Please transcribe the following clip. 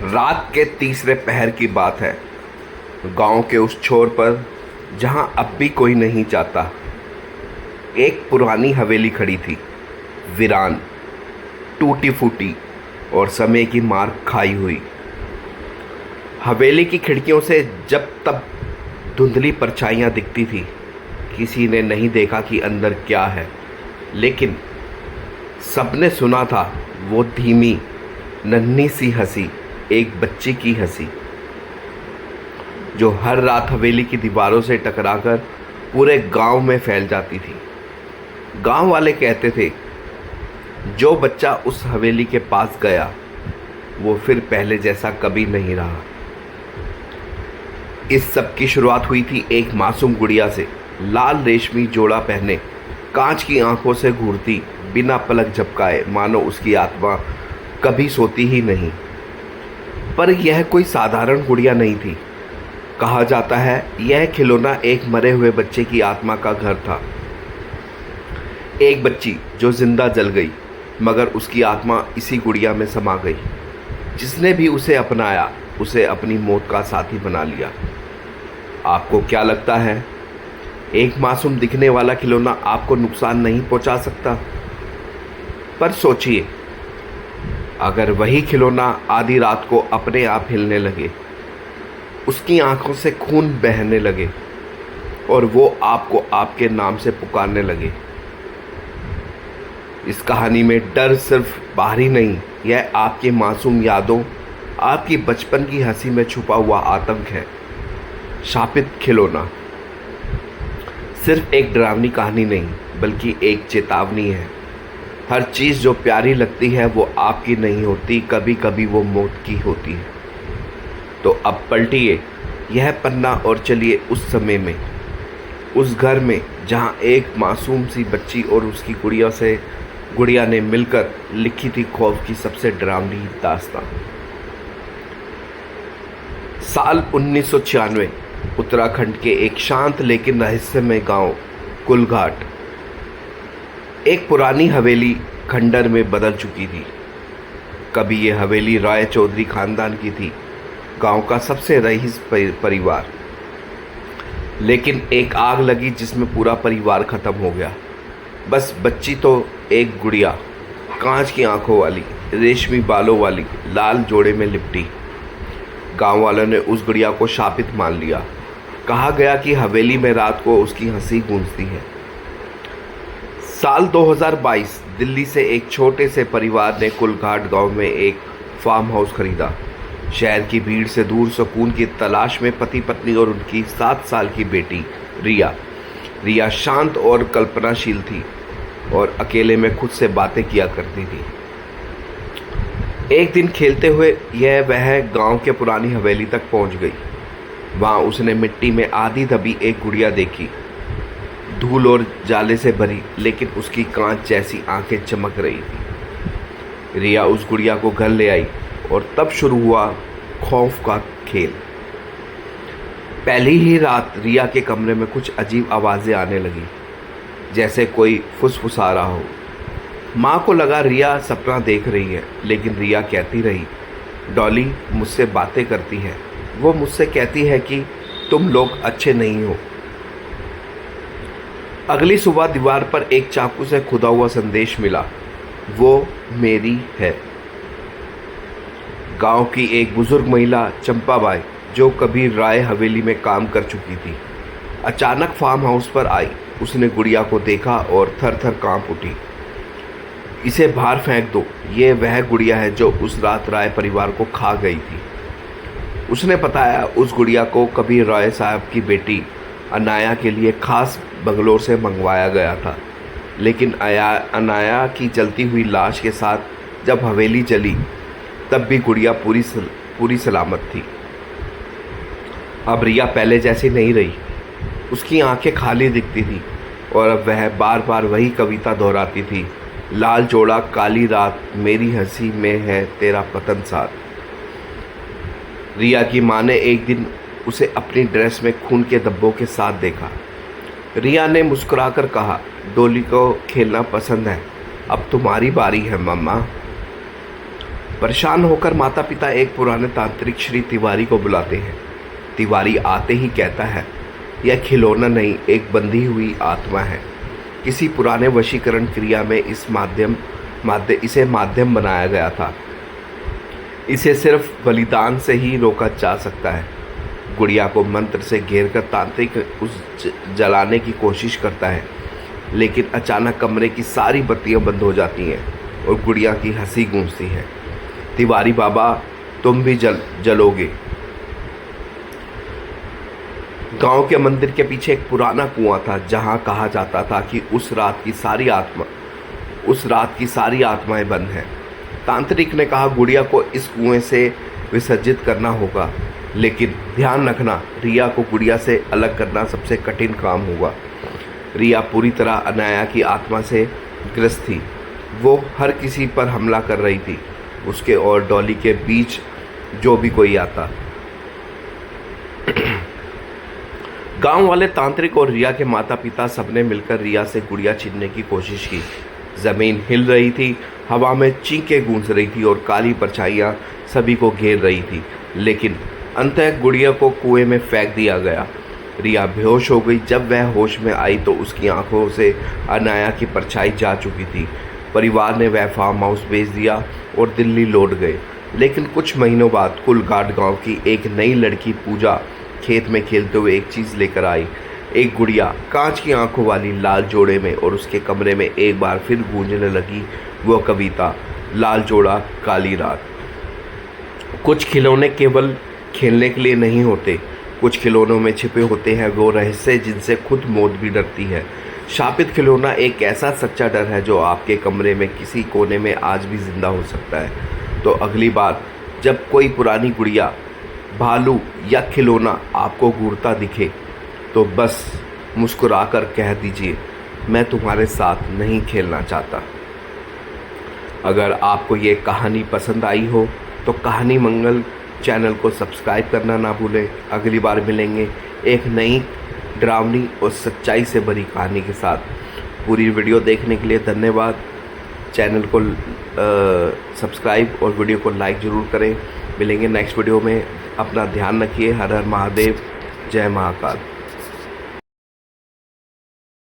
रात के तीसरे पहर की बात है। गांव के उस छोर पर जहां अब भी कोई नहीं जाता, एक पुरानी हवेली खड़ी थी, वीरान, टूटी फूटी और समय की मार खाई हुई। हवेली की खिड़कियों से जब तब धुंधली परछाइयाँ दिखती थी। किसी ने नहीं देखा कि अंदर क्या है, लेकिन सबने सुना था वो धीमी नन्ही सी हंसी, एक बच्ची की हंसी, जो हर रात हवेली की दीवारों से टकराकर पूरे गांव में फैल जाती थी। गांव वाले कहते थे, जो बच्चा उस हवेली के पास गया वो फिर पहले जैसा कभी नहीं रहा। इस सब की शुरुआत हुई थी एक मासूम गुड़िया से, लाल रेशमी जोड़ा पहने, कांच की आंखों से घूरती, बिना पलक झपकाए, मानो उसकी आत्मा कभी सोती ही नहीं। पर यह कोई साधारण गुड़िया नहीं थी। कहा जाता है यह खिलौना एक मरे हुए बच्चे की आत्मा का घर था। एक बच्ची जो जिंदा जल गई, मगर उसकी आत्मा इसी गुड़िया में समा गई। जिसने भी उसे अपनाया, उसे अपनी मौत का साथी बना लिया। आपको क्या लगता है, एक मासूम दिखने वाला खिलौना आपको नुकसान नहीं पहुंचा सकता? पर सोचिए, अगर वही खिलौना आधी रात को अपने आप हिलने लगे, उसकी आंखों से खून बहने लगे और वो आपको आपके नाम से पुकारने लगे। इस कहानी में डर सिर्फ बाहरी नहीं, यह आपकी मासूम यादों, आपकी बचपन की हंसी में छुपा हुआ आतंक है। शापित खिलौना सिर्फ एक डरावनी कहानी नहीं, बल्कि एक चेतावनी है। हर चीज़ जो प्यारी लगती है वो आपकी नहीं होती, कभी कभी वो मौत की होती है। तो अब पलटिए यह पन्ना और चलिए उस समय में, उस घर में जहाँ एक मासूम सी बच्ची और उसकी गुड़िया ने मिलकर लिखी थी खौफ की सबसे डरावनी दास्तां। साल 1996, उत्तराखंड के एक शांत लेकिन रहस्यमय गांव कुलघाट। एक पुरानी हवेली खंडर में बदल चुकी थी। कभी ये हवेली राय चौधरी खानदान की थी, गांव का सबसे रईस परिवार। लेकिन एक आग लगी जिसमें पूरा परिवार खत्म हो गया। बस बच्ची तो एक गुड़िया, कांच की आंखों वाली, रेशमी बालों वाली, लाल जोड़े में लिपटी। गांव वालों ने उस गुड़िया को शापित मान लिया। कहा गया कि हवेली में रात को उसकी हंसी गूंजती है। साल 2022, दिल्ली से एक छोटे से परिवार ने कुलघाट गांव में एक फार्म हाउस खरीदा। शहर की भीड़ से दूर सुकून की तलाश में पति पत्नी और उनकी 7 साल की बेटी रिया शांत और कल्पनाशील थी और अकेले में खुद से बातें किया करती थी। एक दिन खेलते हुए वह गांव के पुरानी हवेली तक पहुंच गई। वहां उसने मिट्टी में आधी दबी एक गुड़िया देखी, धूल और जाले से भरी, लेकिन उसकी कांच जैसी आंखें चमक रही थी। रिया उस गुड़िया को घर ले आई और तब शुरू हुआ खौफ का खेल। पहली ही रात रिया के कमरे में कुछ अजीब आवाज़ें आने लगी, जैसे कोई फुसफुसा रहा हो। माँ को लगा रिया सपना देख रही है, लेकिन रिया कहती रही, डॉली मुझसे बातें करती है, वो मुझसे कहती है कि तुम लोग अच्छे नहीं हो। अगली सुबह दीवार पर एक चाकू से खुदा हुआ संदेश मिला, वो मेरी है। गांव की एक बुजुर्ग महिला चंपाबाई, जो कभी राय हवेली में काम कर चुकी थी, अचानक फार्म हाउस पर आई। उसने गुड़िया को देखा और थर थर कांप उठी। इसे बाहर फेंक दो, ये वह गुड़िया है जो उस रात राय परिवार को खा गई थी। उसने बताया उस गुड़िया को कभी राय साहब की बेटी अनाया के लिए खास बंगलोर से मंगवाया गया था, लेकिन अनाया की जलती हुई लाश के साथ जब हवेली जली, तब भी गुड़िया पूरी सलामत थी। अब रिया पहले जैसी नहीं रही। उसकी आंखें खाली दिखती थी और अब वह बार बार वही कविता दोहराती थी, लाल जोड़ा काली रात, मेरी हंसी में है तेरा पतन साथ। रिया की माँ ने एक दिन उसे अपनी ड्रेस में खून के धब्बों के साथ देखा। रिया ने मुस्कुराकर कहा, डोली को खेलना पसंद है, अब तुम्हारी बारी है मम्मा। परेशान होकर माता पिता एक पुराने तांत्रिक श्री तिवारी को बुलाते हैं। तिवारी आते ही कहता है, यह खिलौना नहीं, एक बंधी हुई आत्मा है। किसी पुराने वशीकरण क्रिया में इसे माध्यम बनाया गया था। इसे सिर्फ बलिदान से ही रोका जा सकता है। गुड़िया को मंत्र से घेरकर तांत्रिक उस जलाने की कोशिश करता है, लेकिन अचानक कमरे की सारी बत्तियां बंद हो जाती हैं और गुड़िया की हंसी गूंजती है। तिवारी बाबा, तुम भी जलोगे। गांव के मंदिर के पीछे एक पुराना कुआं था, जहां कहा जाता था कि उस रात की सारी आत्माएं बंद हैं। तांत्रिक ने कहा, गुड़िया को इस कुएं से विसर्जित करना होगा, लेकिन ध्यान रखना, रिया को गुड़िया से अलग करना सबसे कठिन काम होगा। रिया पूरी तरह अनाया की आत्मा से ग्रस्त थी। वो हर किसी पर हमला कर रही थी, उसके और डॉली के बीच जो भी कोई आता। गांव वाले, तांत्रिक और रिया के माता पिता सबने मिलकर रिया से गुड़िया छीनने की कोशिश की। जमीन हिल रही थी, हवा में चींकें गूंज रही थी और काली परछाइयां सभी को घेर रही थी, लेकिन अंततः गुड़िया को कुएं में फेंक दिया गया। रिया बेहोश हो गई। जब वह होश में आई तो उसकी आंखों से अनाया की परछाई जा चुकी थी। परिवार ने वह फार्म हाउस बेच दिया और दिल्ली लौट गए। लेकिन कुछ महीनों बाद कुलघाट गांव की एक नई लड़की पूजा खेत में खेलते हुए एक चीज़ लेकर आई। एक गुड़िया कांच की आंखों वाली लाल जोड़े में, और उसके कमरे में एक बार फिर गूंजने लगी वो कविता, लाल जोड़ा काली रात। कुछ खिलौने केवल खेलने के लिए नहीं होते, कुछ खिलौनों में छिपे होते हैं वो रहस्य जिनसे खुद मौत भी डरती है। शापित खिलौना एक ऐसा सच्चा डर है जो आपके कमरे में किसी कोने में आज भी जिंदा हो सकता है। तो अगली बार जब कोई पुरानी गुड़िया, भालू या खिलौना आपको घूरता दिखे तो बस मुस्कुराकर कह दीजिए, मैं तुम्हारे साथ नहीं खेलना चाहता। अगर आपको ये कहानी पसंद आई हो तो कहानी मंगल चैनल को सब्सक्राइब करना ना भूलें। अगली बार मिलेंगे एक नई डरावनी और सच्चाई से भरी कहानी के साथ। पूरी वीडियो देखने के लिए धन्यवाद। चैनल को सब्सक्राइब और वीडियो को लाइक ज़रूर करें। मिलेंगे नेक्स्ट वीडियो में। अपना ध्यान रखिए। हर हर महादेव, जय महाकाल।